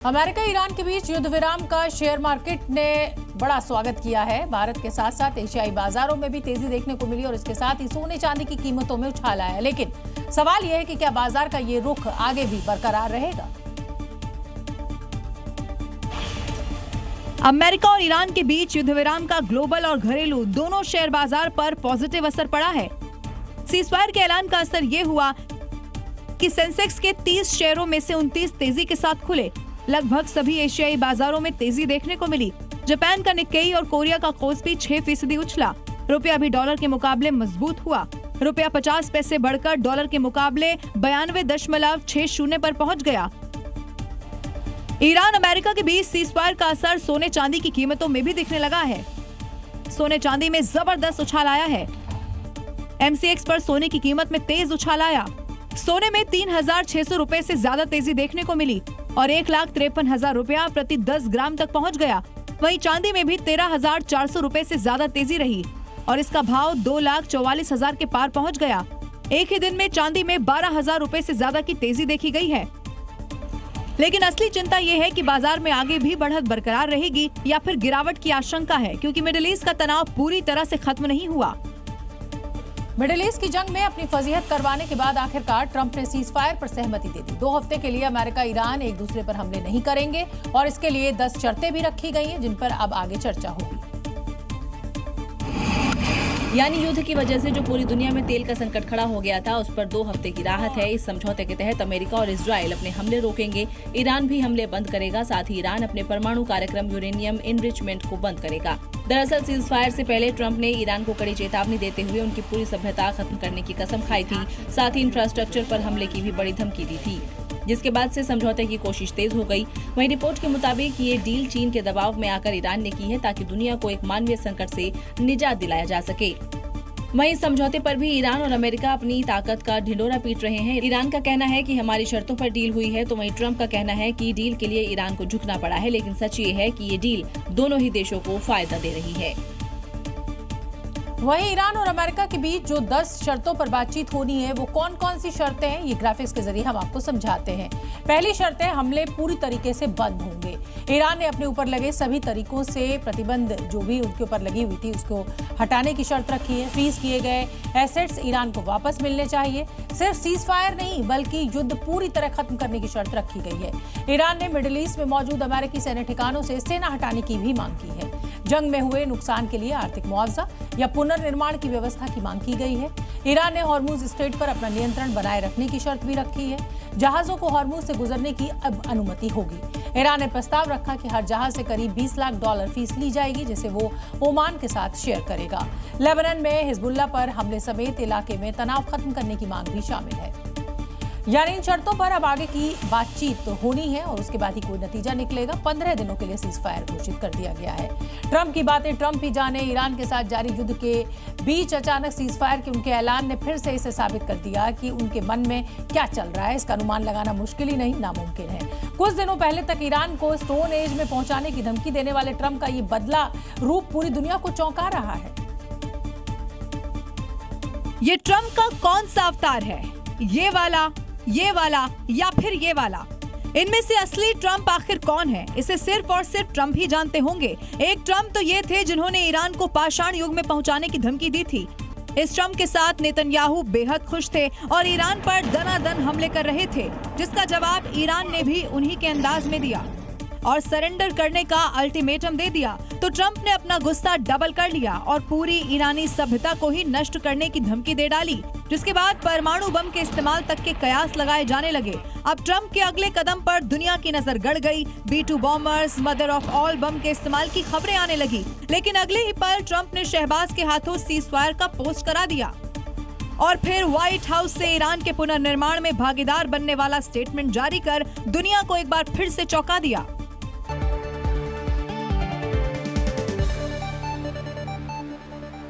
America Iran के बीच युद्ध विराम का शेयर मार्केट ने बड़ा स्वागत किया है। भारत के साथ साथ एशियाई बाजारों में भी तेजी देखने को मिली और इसके साथ ही सोने चांदी की कीमतों में उछाल आया। लेकिन सवाल यह है कि क्या बाजार का ये रुख आगे भी बरकरार रहेगा। अमेरिका और ईरान के बीच युद्ध विराम का ग्लोबल और घरेलू दोनों शेयर बाजार पर पॉजिटिव असर पड़ा है। सीजफायर के ऐलान का असर ये हुआ कि सेंसेक्स के 30 शेयरों में से 29 तेजी के साथ खुले। लगभग सभी एशियाई बाजारों में तेजी देखने को मिली। जापान का निक्केई और कोरिया का कोस्पी 6% उछला। रुपया भी डॉलर के मुकाबले मजबूत हुआ। रुपया 50 पैसे बढ़कर डॉलर के मुकाबले 92.60 पर पहुंच गया। ईरान अमेरिका के बीच सीजफायर का असर सोने चांदी की कीमतों में भी दिखने लगा है। सोने चांदी में जबरदस्त उछाल आया है। MCX पर सोने की कीमत में तेज उछाल आया। सोने में 3,600 रुपए से ज्यादा तेजी देखने को मिली और 1,53,000 रुपया प्रति 10 ग्राम तक पहुंच गया। वहीं चांदी में भी 13,400 रुपए से ज्यादा तेजी रही और इसका भाव 2,44,000 के पार पहुंच गया। एक ही दिन में चांदी में 12,000 रुपए से ज्यादा की तेजी देखी गई है। लेकिन असली चिंता यह है कि बाजार में आगे भी बढ़त बरकरार रहेगी या फिर गिरावट की आशंका है, क्योंकि मिडिल ईस्ट का तनाव पूरी तरह से खत्म नहीं हुआ। मिडिल ईस्ट की जंग में अपनी फजीहत करवाने के बाद आखिरकार ट्रंप ने सीज फायर पर सहमति दे दी। 2 हफ्ते के लिए अमेरिका ईरान एक दूसरे पर हमले नहीं करेंगे और इसके लिए 10 शर्तें भी रखी गई हैं, जिन पर अब आगे चर्चा होगी। यानी युद्ध की वजह से जो पूरी दुनिया में तेल का संकट खड़ा हो गया था, उस पर 2 हफ्ते की राहत है। इस समझौते के तहत अमेरिका और इजराइल अपने हमले रोकेंगे, ईरान भी हमले बंद करेगा। साथ ही ईरान अपने परमाणु कार्यक्रम यूरेनियम इनरिचमेंट को बंद करेगा। दरअसल सीज फायर से पहले ट्रंप ने ईरान को कड़ी चेतावनी देते हुए उनकी पूरी सभ्यता खत्म करने की कसम खाई थी। साथ ही इंफ्रास्ट्रक्चर पर हमले की भी बड़ी धमकी दी थी, जिसके बाद से समझौते की कोशिश तेज हो गई। वहीं रिपोर्ट के मुताबिक ये डील चीन के दबाव में आकर ईरान ने की है, ताकि दुनिया को एक मानवीय संकट से निजात दिलाया जा सके। वहीं समझौते पर भी ईरान और अमेरिका अपनी ताकत का ढिंढोरा पीट रहे हैं। ईरान का कहना है कि हमारी शर्तों पर डील हुई है, तो वहीं ट्रंप का कहना है कि डील के लिए ईरान को झुकना पड़ा है। लेकिन सच ये है कि ये डील दोनों ही देशों को फायदा दे रही है। वहीं ईरान और अमेरिका के बीच जो 10 शर्तों पर बातचीत होनी है, वो कौन कौन सी शर्तें हैं, ये ग्राफिक्स के जरिए हम आपको समझाते हैं। पहली शर्त है, हमले पूरी तरीके से बंद होंगे। ईरान ने अपने ऊपर लगे सभी तरीकों से प्रतिबंध जो भी उनके ऊपर लगी हुई थी, उसको हटाने की शर्त रखी है। फ्रीज किए गए एसेट्स ईरान को वापस मिलने चाहिए। सिर्फ सीज फायर नहीं, बल्कि युद्ध पूरी तरह खत्म करने की शर्त रखी गई है। ईरान ने मिडिल ईस्ट में मौजूद अमेरिकी सैन्य ठिकानों से सेना हटाने की भी मांग की है। जंग में हुए नुकसान के लिए आर्थिक मुआवजा या पुनर्निर्माण की व्यवस्था की मांग की गई है। ईरान ने हॉर्मुज स्ट्रेट पर अपना नियंत्रण बनाए रखने की शर्त भी रखी है। जहाजों को हॉर्मुज से गुजरने की अब अनुमति होगी। ईरान ने प्रस्ताव रखा कि हर जहाज से करीब $20 लाख फीस ली जाएगी, जिसे वो ओमान के साथ शेयर करेगा। लेबनान में हिजबुल्लाह पर हमले समेत इलाके में तनाव खत्म करने की मांग भी शामिल है। यानी इन शर्तों पर अब आगे की बातचीत तो होनी है और उसके बाद ही कोई नतीजा निकलेगा। 15 दिनों के लिए सीज फायर घोषित कर दिया गया है। ट्रंप की बातें ट्रंप ही जाने। ईरान के साथ जारी युद्ध के बीच अचानक सीज फायर के उनके ऐलान ने फिर से इसे साबित कर दिया कि उनके मन में क्या चल रहा है। इसका अनुमान लगाना मुश्किल ही नहीं, नामुमकिन है। कुछ दिनों पहले तक ईरान को स्टोन एज में पहुंचाने की धमकी देने वाले ट्रंप का ये बदला रूप पूरी दुनिया को चौंका रहा है। ये ट्रंप का कौन सा अवतार है? ये वाला या फिर ये वाला? इनमें से असली ट्रंप आखिर कौन है, इसे सिर्फ और सिर्फ ट्रंप ही जानते होंगे। एक ट्रंप तो ये थे जिन्होंने ईरान को पाषाण युग में पहुंचाने की धमकी दी थी। इस ट्रंप के साथ नेतन्याहू बेहद खुश थे और ईरान पर दनादन हमले कर रहे थे, जिसका जवाब ईरान ने भी उन्हीं के अंदाज में दिया और सरेंडर करने का अल्टीमेटम दे दिया। तो ट्रंप ने अपना गुस्सा डबल कर लिया और पूरी ईरानी सभ्यता को ही नष्ट करने की धमकी दे डाली, जिसके बाद परमाणु बम के इस्तेमाल तक के कयास लगाए जाने लगे। अब ट्रंप के अगले कदम पर दुनिया की नजर गड़ गई। B-2 bombers, mother of all bomb के इस्तेमाल की खबरें आने लगी। लेकिन अगले ही पल ट्रंप ने शहबाज के हाथों सीज फायर का पोस्ट करा दिया और फिर व्हाइट हाउस से ईरान के पुनर्निर्माण में भागीदार बनने वाला स्टेटमेंट जारी कर दुनिया को एक बार फिर से चौंका दिया।